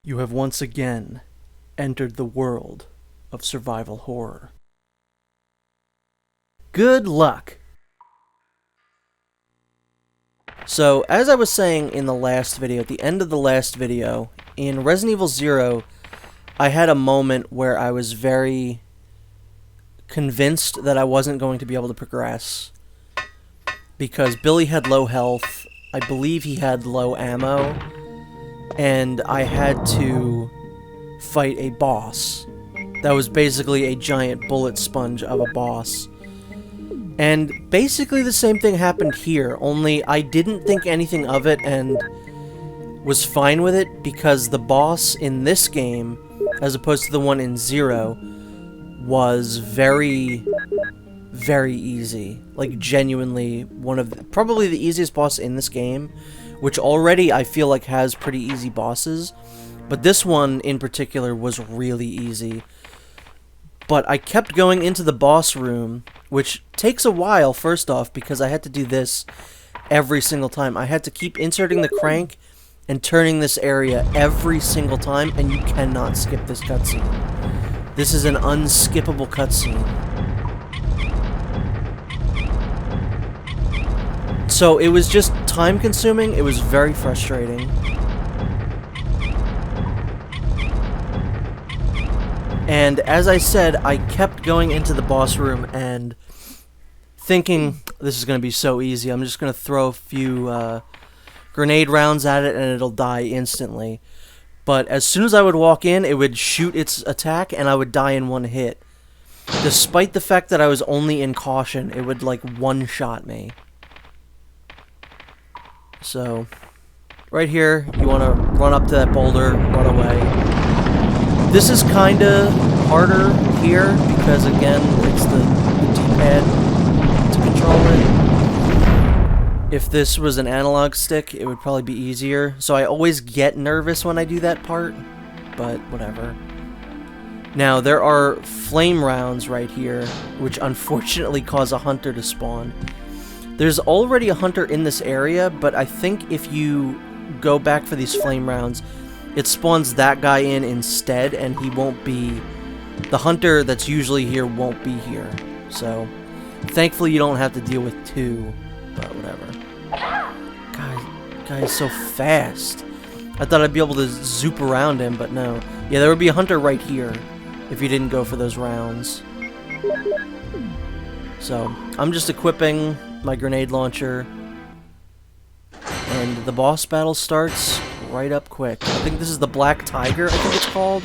You have once again entered the world of survival horror. Good luck! So, as I was saying in the last video, at the end of the last video, in Resident Evil 0, I had a moment where I was very convinced that I wasn't going to be able to progress. Because Billy had low health, I believe he had low ammo, and I had to fight a boss that was basically a giant bullet sponge of a boss. And basically the same thing happened here, only I didn't think anything of it and was fine with it because the boss in this game, as opposed to the one in 0, was very, very easy. Like, genuinely one of probably the easiest boss in this game, which already I feel like has pretty easy bosses, but this one in particular was really easy. But I kept going into the boss room, which takes a while, first off, because I had to do this every single time. I had to keep inserting the crank and turning this area every single time, and you cannot skip this cutscene. This is an unskippable cutscene. So it was just time-consuming, it was very frustrating. And as I said, I kept going into the boss room and thinking, this is going to be so easy, I'm just going to throw a few grenade rounds at it and it'll die instantly. But as soon as I would walk in, it would shoot its attack and I would die in one hit. Despite the fact that I was only in caution, it would like one-shot me. So, right here, you want to run up to that boulder, run away. This is kinda harder here, because again, it's the D-pad to control it. If this was an analog stick, it would probably be easier. So I always get nervous when I do that part, but whatever. Now, there are flame rounds right here, which unfortunately cause a hunter to spawn. There's already a hunter in this area, but I think if you go back for these flame rounds, it spawns that guy in instead, and he won't be... The hunter that's usually here won't be here. So, thankfully you don't have to deal with two, but whatever. Guy's so fast. I thought I'd be able to zoop around him, but no. Yeah, there would be a hunter right here if you didn't go for those rounds. So, I'm just equipping my grenade launcher, and the boss battle starts right up quick. I think this is the Black Tiger, I think it's called.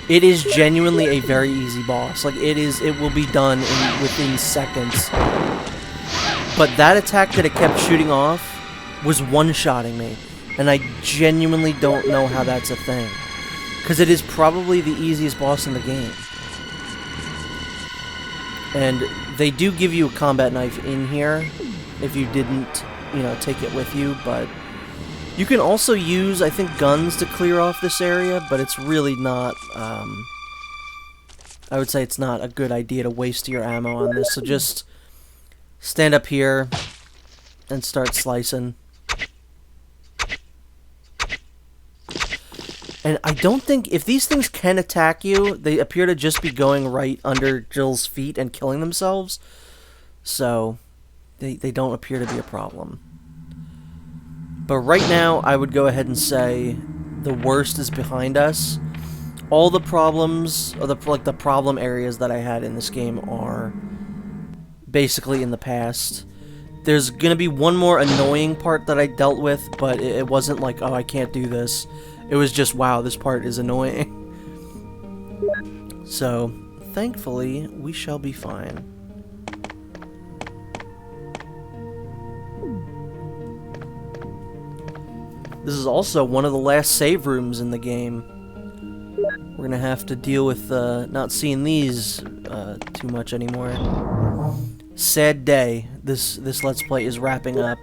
It is genuinely a very easy boss. Like, it will be done within seconds. But that attack that it kept shooting off was one-shotting me, and I genuinely don't know how that's a thing. Because it is probably the easiest boss in the game. And they do give you a combat knife in here, if you didn't, you know, take it with you, but you can also use, I think, guns to clear off this area, but it's really not, I would say it's not a good idea to waste your ammo on this, so just stand up here and start slicing. And I don't think, if these things can attack you, they appear to just be going right under Jill's feet and killing themselves, so they don't appear to be a problem. But right now, I would go ahead and say the worst is behind us. All the problems, or the problem areas that I had in this game are basically in the past. There's gonna be one more annoying part that I dealt with, but it wasn't like, oh, I can't do this. It was just, wow, this part is annoying. So, thankfully, we shall be fine. This is also one of the last save rooms in the game. We're gonna have to deal with not seeing these too much anymore. Sad day. This Let's Play is wrapping up.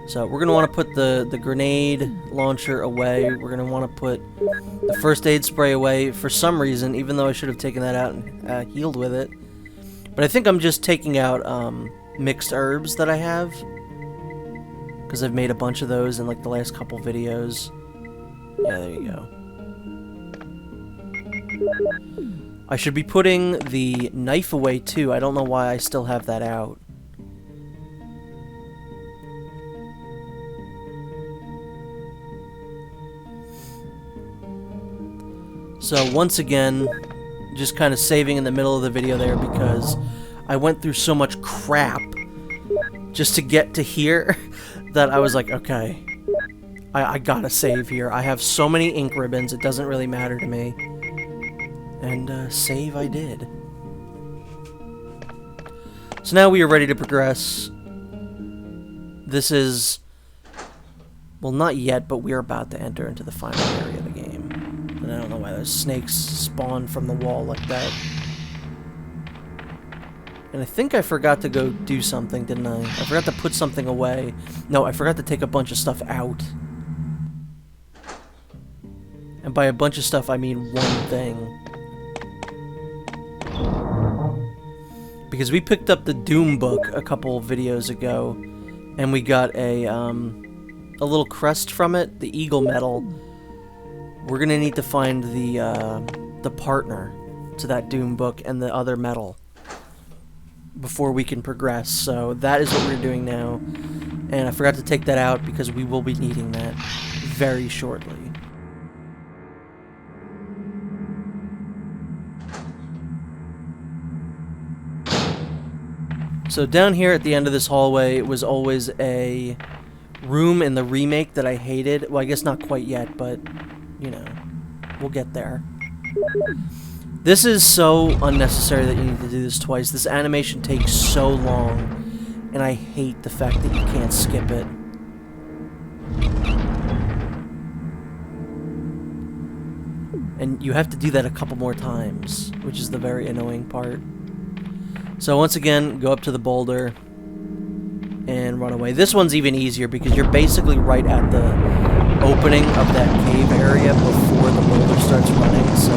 So we're gonna want to put the grenade launcher away. We're gonna want to put the first aid spray away for some reason, even though I should have taken that out and healed with it. But I think I'm just taking out mixed herbs that I have, because I've made a bunch of those in like the last couple videos. Yeah, there you go. I should be putting the knife away too. I don't know why I still have that out. So once again, just kind of saving in the middle of the video there because I went through so much crap just to get to here that I was like, okay, I gotta save here. I have so many ink ribbons, it doesn't really matter to me. And save I did. So now we are ready to progress. This is, well, not yet, but we are about to enter into the final area of the game. And I don't know why those snakes spawn from the wall like that. And I think I forgot to go do something, didn't I? I forgot to put something away. No, I forgot to take a bunch of stuff out. And by a bunch of stuff, I mean one thing. Because we picked up the Doom book a couple videos ago, and we got a little crest from it, the Eagle Medal. We're gonna need to find the partner to that Doom book and the other medal before we can progress. So that is what we're doing now, and I forgot to take that out because we will be needing that very shortly. So down here at the end of this hallway was always a room in the remake that I hated. Well, I guess not quite yet, but, you know, we'll get there. This is so unnecessary that you need to do this twice. This animation takes so long, and I hate the fact that you can't skip it. And you have to do that a couple more times, which is the very annoying part. So once again, go up to the boulder and run away. This one's even easier because you're basically right at the opening of that cave area before the boulder starts running, so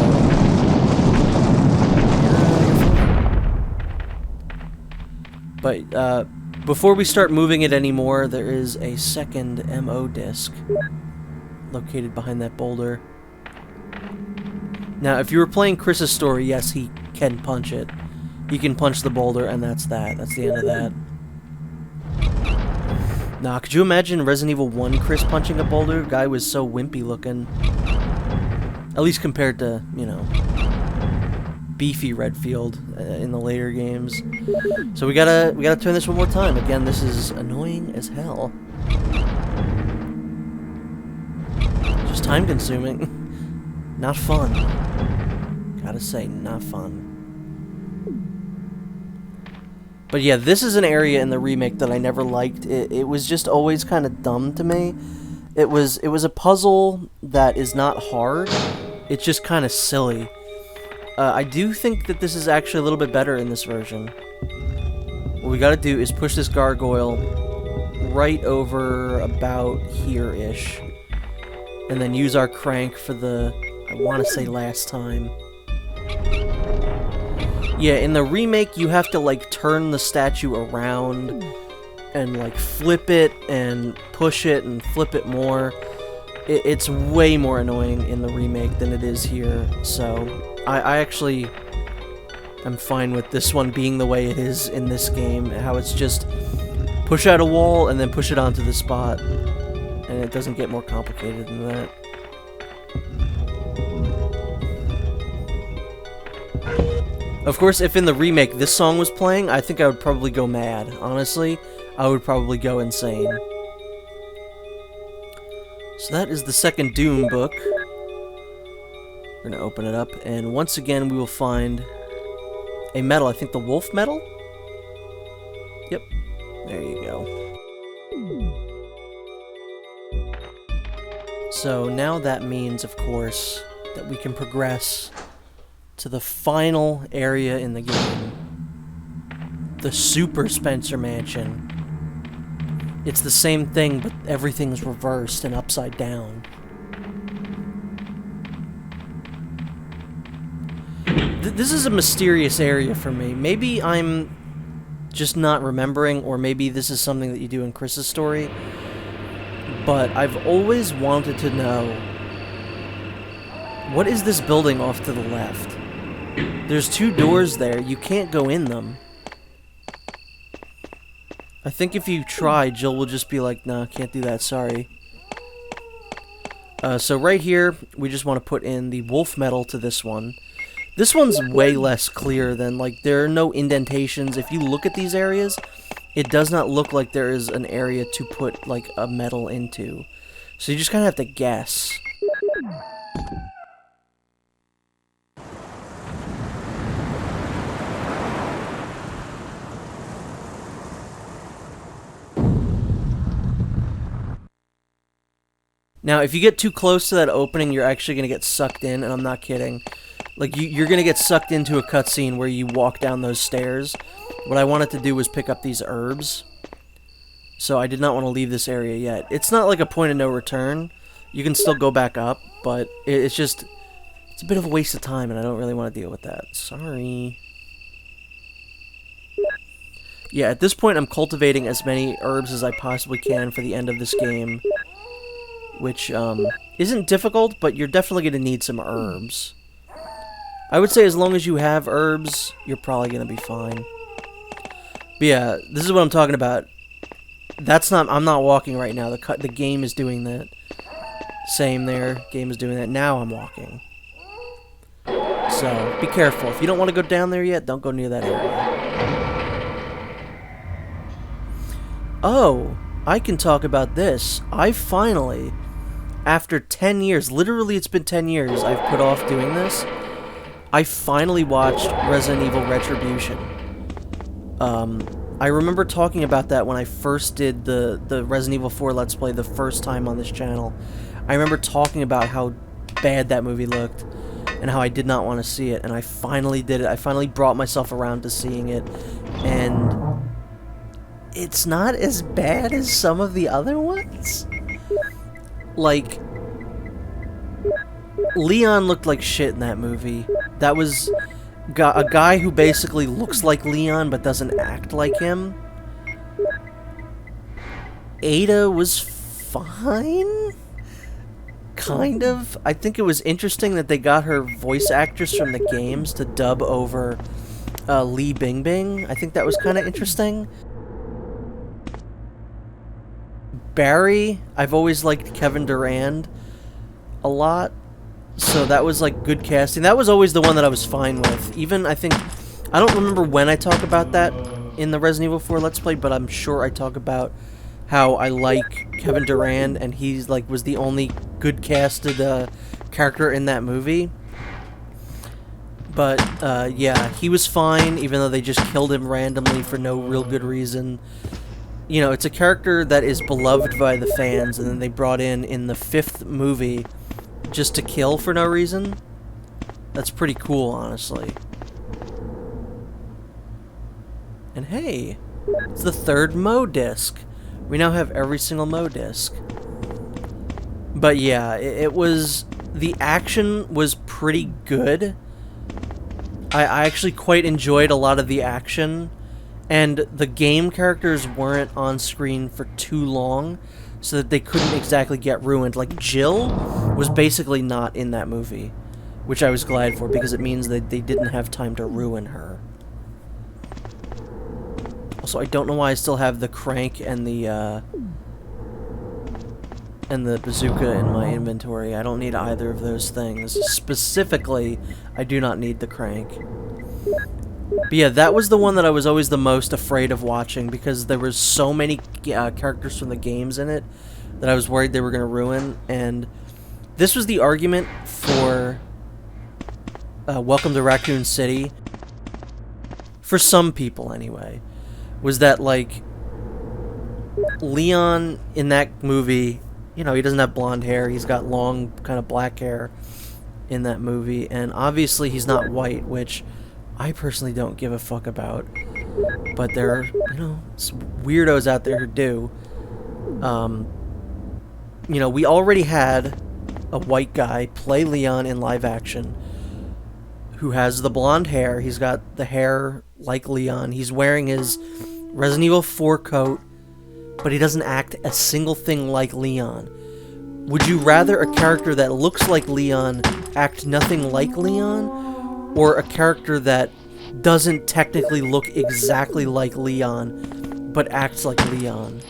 you're fine. But before we start moving it anymore, there is a second MO disc located behind that boulder. Now, if you were playing Chris's story, yes, he can punch it. He can punch the boulder, and that's that. That's the end of that. Nah, could you imagine Resident Evil 1 Chris punching a boulder? Guy was so wimpy looking. At least compared to, you know, beefy Redfield in the later games. So we gotta turn this one more time. Again, this is annoying as hell. Just time consuming. Not fun. Gotta say, not fun. But yeah, this is an area in the remake that I never liked. It was just always kind of dumb to me. It was a puzzle that is not hard. It's just kind of silly. I do think that this is actually a little bit better in this version. What we gotta do is push this gargoyle right over about here-ish. And then use our crank for the, I want to say last time. Yeah, in the remake, you have to, like, turn the statue around and, like, flip it and push it and flip it more. It's way more annoying in the remake than it is here, so I actually am fine with this one being the way it is in this game, how it's just push out a wall and then push it onto the spot, and it doesn't get more complicated than that. Of course, if in the remake this song was playing, I think I would probably go mad. Honestly, I would probably go insane. So that is the second Doom book. We're gonna open it up, and once again we will find a medal. I think the wolf medal? Yep. There you go. So now that means, of course, that we can progress to the final area in the game. The Super Spencer Mansion. It's the same thing, but everything's reversed and upside down. This is a mysterious area for me. Maybe I'm just not remembering, or maybe this is something that you do in Chris's story. But I've always wanted to know What is this building off to the left? There's 2 doors there. You can't go in them. I think if you try, Jill will just be like, nah, can't do that, sorry. So right here, we just want to put in the wolf metal to this one. This one's way less clear than, like, there are no indentations. If you look at these areas, it does not look like there is an area to put, like, a metal into. So you just kind of have to guess. Now, if you get too close to that opening, you're actually going to get sucked in, and I'm not kidding. Like, you're going to get sucked into a cutscene where you walk down those stairs. What I wanted to do was pick up these herbs. So I did not want to leave this area yet. It's not like a point of no return. You can still go back up, but it's just... It's a bit of a waste of time, and I don't really want to deal with that. Sorry. Yeah, at this point, I'm cultivating as many herbs as I possibly can for the end of this game. Which, isn't difficult, but you're definitely going to need some herbs. I would say as long as you have herbs, you're probably going to be fine. But yeah, this is what I'm talking about. That's not... I'm not walking right now. The game is doing that. Same there. Game is doing that. Now I'm walking. So, be careful. If you don't want to go down there yet, don't go near that area. Oh, I can talk about this. I finally... After 10 years, literally it's been 10 years I've put off doing this, I finally watched Resident Evil Retribution. I remember talking about that when I first did the Resident Evil 4 Let's Play the first time on this channel. I remember talking about how bad that movie looked, and how I did not want to see it, and I finally did it. I finally brought myself around to seeing it, and it's not as bad as some of the other ones. Like, Leon looked like shit in that movie. That was a guy who basically looks like Leon but doesn't act like him. Ada was fine? Kind of. I think it was interesting that they got her voice actress from the games to dub over Li Bingbing. I think that was kind of interesting. Barry, I've always liked Kevin Durand a lot, so that was like good casting. That was always the one that I was fine with. Even, I think, I don't remember when I talk about that in the Resident Evil 4 Let's Play, but I'm sure I talk about how I like Kevin Durand, and he's like was the only good casted character in that movie. But yeah, he was fine, even though they just killed him randomly for no real good reason. You know, it's a character that is beloved by the fans, and then they brought in the 5th movie just to kill for no reason. That's pretty cool, honestly. And hey, it's the 3rd Mo disc. We now have every single Mo disc. But yeah, it was... The action was pretty good. I actually quite enjoyed a lot of the action. And the game characters weren't on screen for too long, so that they couldn't exactly get ruined. Like, Jill was basically not in that movie, which I was glad for, because it means that they didn't have time to ruin her. Also, I don't know why I still have the crank and the bazooka in my inventory. I don't need either of those things. Specifically, I do not need the crank. But yeah, that was the one that I was always the most afraid of watching, because there were so many characters from the games in it that I was worried they were going to ruin. And this was the argument for Welcome to Raccoon City. For some people, anyway. Was that, like, Leon in that movie, you know, he doesn't have blonde hair. He's got long, kind of black hair in that movie. And obviously he's not white, which... I personally don't give a fuck about, but there are, you know, weirdos out there who do. You know, we already had a white guy play Leon in live action who has the blonde hair. He's got the hair like Leon. He's wearing his Resident Evil 4 coat, but he doesn't act a single thing like Leon. Would you rather a character that looks like Leon act nothing like Leon, or a character that doesn't technically look exactly like Leon, but acts like Leon?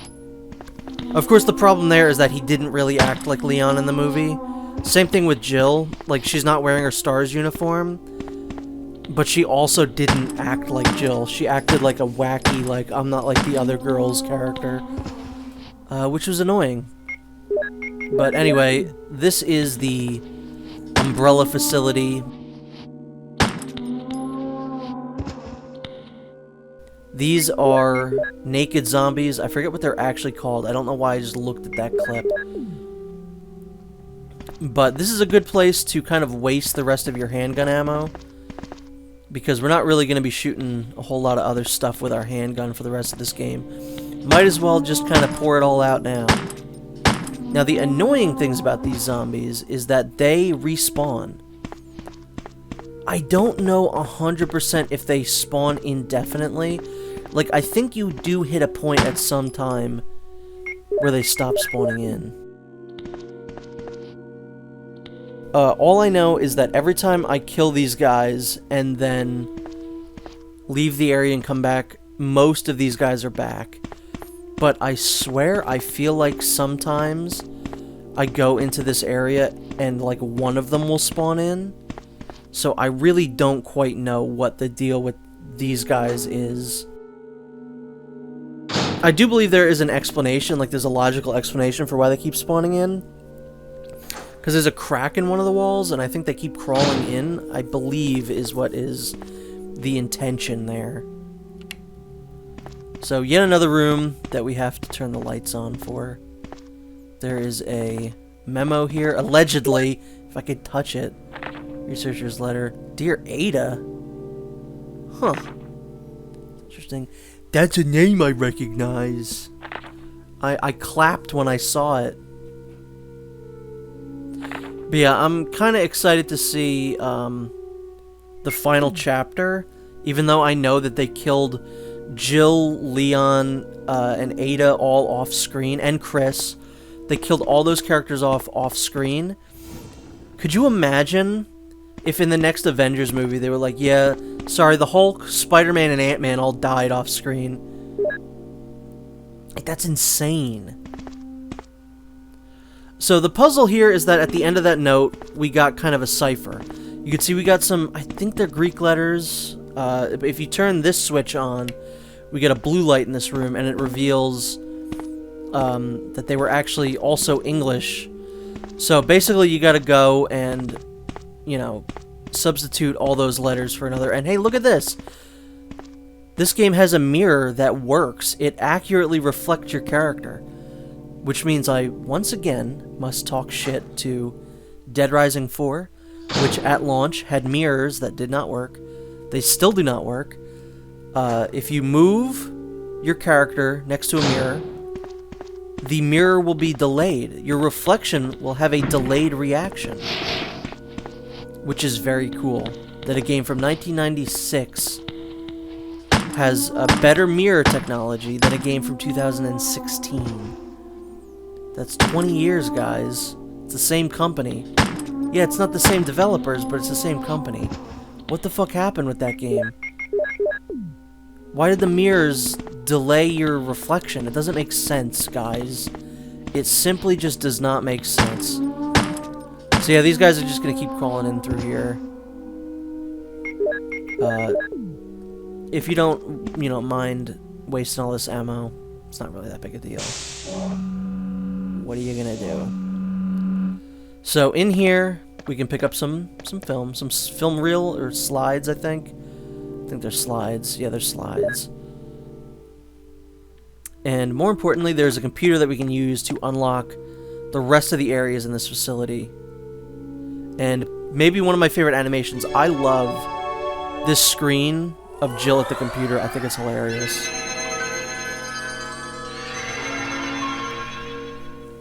Of course, the problem there is that he didn't really act like Leon in the movie. Same thing with Jill. Like, she's not wearing her STARS uniform, but she also didn't act like Jill. She acted like a wacky, like, I'm not like the other girls character, which was annoying. But anyway, this is the Umbrella facility. These are naked zombies. I forget what they're actually called. I don't know why I just looked at that clip. But this is a good place to kind of waste the rest of your handgun ammo, because we're not really going to be shooting a whole lot of other stuff with our handgun for the rest of this game. Might as well just kind of pour it all out now. Now, the annoying things about these zombies is that they respawn. I don't know 100% if they spawn indefinitely. Like, I think you do hit a point at some time where they stop spawning in. All I know is that every time I kill these guys and then leave the area and come back, most of these guys are back. But I swear I feel like sometimes I go into this area and like one of them will spawn in. So I really don't quite know what the deal with these guys is. I do believe there is an explanation, like there's a logical explanation for why they keep spawning in. Because there's a crack in one of the walls, and I think they keep crawling in, I believe is what is the intention there. So, yet another room that we have to turn the lights on for. There is a memo here, allegedly, if I could touch it. Researcher's letter. Dear Ada? Huh. Interesting. That's a name I recognize. I clapped when I saw it. But yeah, I'm kind of excited to see the final chapter, even though I know that they killed Jill, Leon, and Ada all off screen, and Chris. They killed all those characters off screen. Could you imagine if in the next Avengers movie they were like, yeah, sorry, the Hulk, Spider-Man, and Ant-Man all died off screen? Like, that's insane. So the puzzle here is that at the end of that note, we got kind of a cipher. You can see we got some, I think they're Greek letters. If you turn this switch on, we get a blue light in this room, and it reveals that they were actually also English. So basically you gotta go and, you know, substitute all those letters for another. And hey, look at this! This game has a mirror that works. It accurately reflects your character. Which means I, once again, must talk shit to Dead Rising 4, which at launch had mirrors that did not work. They still do not work. If you move your character next to a mirror, the mirror will be delayed. Your reflection will have a delayed reaction. Which is very cool. That a game from 1996 has a better mirror technology than a game from 2016. That's 20 years, guys. It's the same company. Yeah, it's not the same developers, but it's the same company. What the fuck happened with that game? Why did the mirrors delay your reflection? It doesn't make sense, guys. It simply just does not make sense. So yeah, these guys are just gonna keep crawling in through here. If you don't, you know, mind wasting all this ammo, it's not really that big a deal. What are you gonna do? So in here, we can pick up some film reel or slides, I think. I think they're slides. Yeah, they're slides. And more importantly, there's a computer that we can use to unlock the rest of the areas in this facility. And maybe one of my favorite animations. I love this screen of Jill at the computer. I think it's hilarious.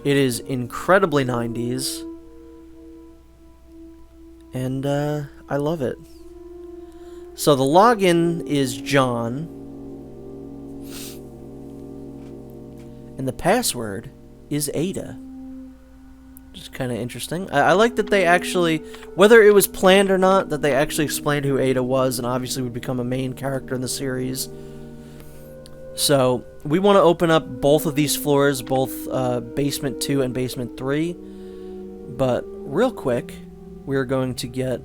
It is incredibly 90s. And I love it. So the login is John. And the password is Ada. which is kind of interesting. I like that they actually, whether it was planned or not, that they actually explained who Ada was and obviously would become a main character in the series. So, we want to open up both of these floors, both Basement 2 and Basement 3. But, real quick, we're going to get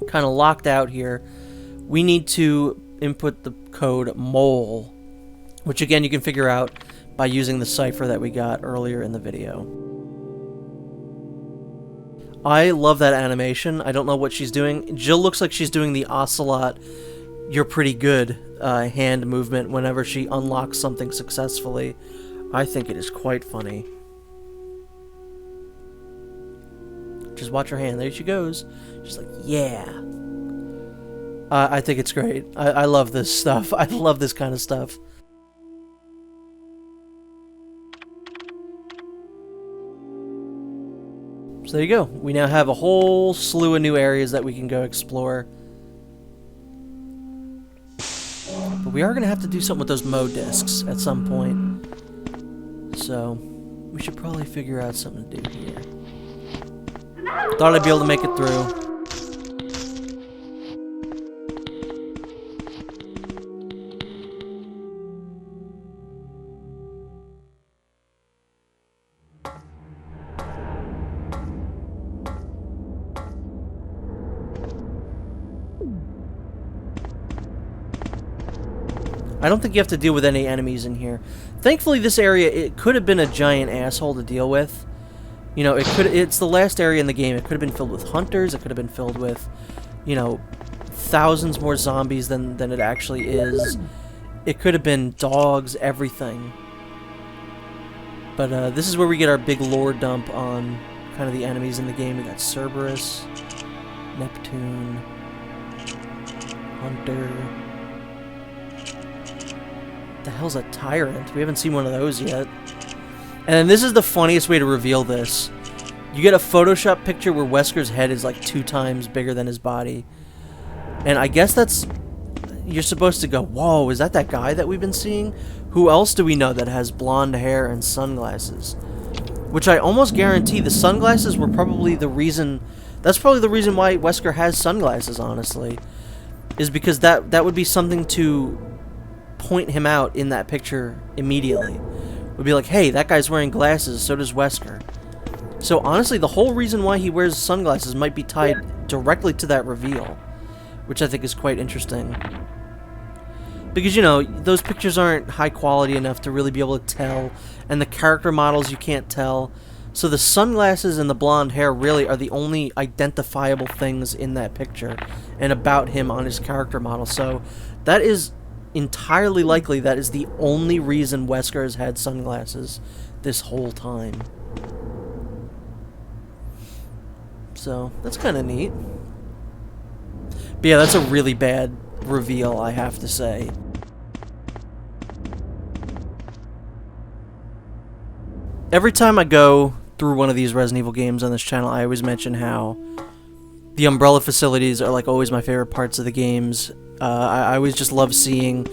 kind of locked out here. We need to input the code MOLE, which again you can figure out by using the cipher that we got earlier in the video. I love that animation. I don't know what she's doing. Jill looks like she's doing the Ocelot, "You're pretty good" hand movement whenever she unlocks something successfully. I think it is quite funny. Just watch her hand. There she goes. She's like, yeah. I think it's great. I love this stuff. I love this kind of stuff. So there you go. We now have a whole slew of new areas that we can go explore. But we are going to have to do something with those Mo discs at some point. So, we should probably figure out something to do here. Thought I'd be able to make it through. I don't think you have to deal with any enemies in here. Thankfully, this area, it could have been a giant asshole to deal with. You know, it's the last area in the game. It could have been filled with hunters. It could have been filled with, you know, thousands more zombies than it actually is. It could have been dogs, everything. But this is where we get our big lore dump on kind of the enemies in the game. We got Cerberus, Neptune, Hunter. What the hell's a Tyrant? We haven't seen one of those yet. And this is the funniest way to reveal this. You get a Photoshop picture where Wesker's head is like 2 times bigger than his body. And I guess that's... You're supposed to go, whoa, is that guy that we've been seeing? Who else do we know that has blonde hair and sunglasses? Which I almost guarantee the sunglasses were probably the reason... That's probably the reason why Wesker has sunglasses, honestly. Is because that would be something to point him out in that picture immediately. Would be like, hey, that guy's wearing glasses, so does Wesker. So honestly, the whole reason why he wears sunglasses might be tied directly to that reveal, which I think is quite interesting. Because, you know, those pictures aren't high quality enough to really be able to tell, and the character models you can't tell. So the sunglasses and the blonde hair really are the only identifiable things in that picture and about him on his character model. So that is entirely likely that is the only reason Wesker has had sunglasses this whole time. So, that's kind of neat. But yeah, that's a really bad reveal, I have to say. Every time I go through one of these Resident Evil games on this channel, I always mention how the Umbrella facilities are like always my favorite parts of the games. I always just love seeing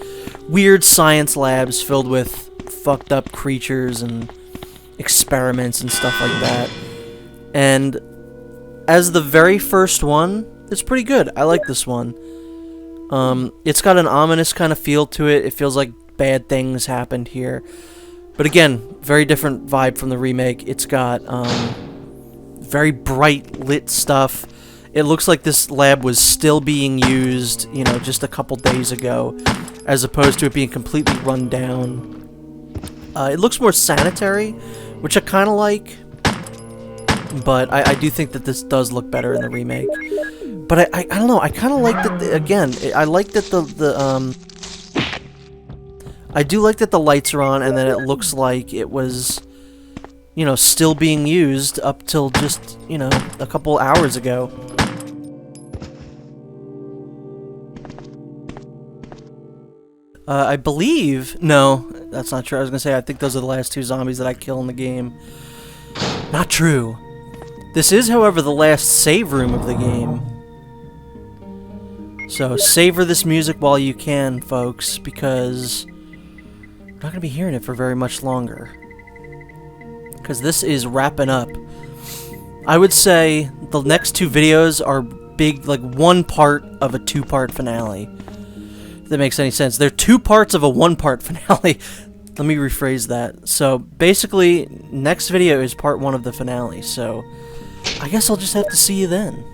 weird science labs filled with fucked up creatures and experiments and stuff like that. And as the very first one, it's pretty good. I like this one. It's got an ominous kind of feel to it. It feels like bad things happened here. But again, very different vibe from the remake. It's got very bright lit stuff. It looks like this lab was still being used, you know, just a couple days ago, as opposed to it being completely run down. It looks more sanitary, which I kind of like, but I do think that this does look better in the remake. But I don't know, I kind of like that, again, I like that I do like that the lights are on and that it looks like it was, you know, still being used up till just, you know, a couple hours ago. I believe... No, that's not true. I was gonna say, I think those are the last 2 zombies that I kill in the game. Not true. This is, however, the last save room of the game. So, savor this music while you can, folks, because we're not gonna be hearing it for very much longer. Because this is wrapping up I would say the next 2 videos are big, like one part of a 2-part finale. If that makes any sense. They're 2 parts of a 1-part finale. Let me rephrase that. So basically, next video is part 1 of the finale. So I guess I'll just have to see you then.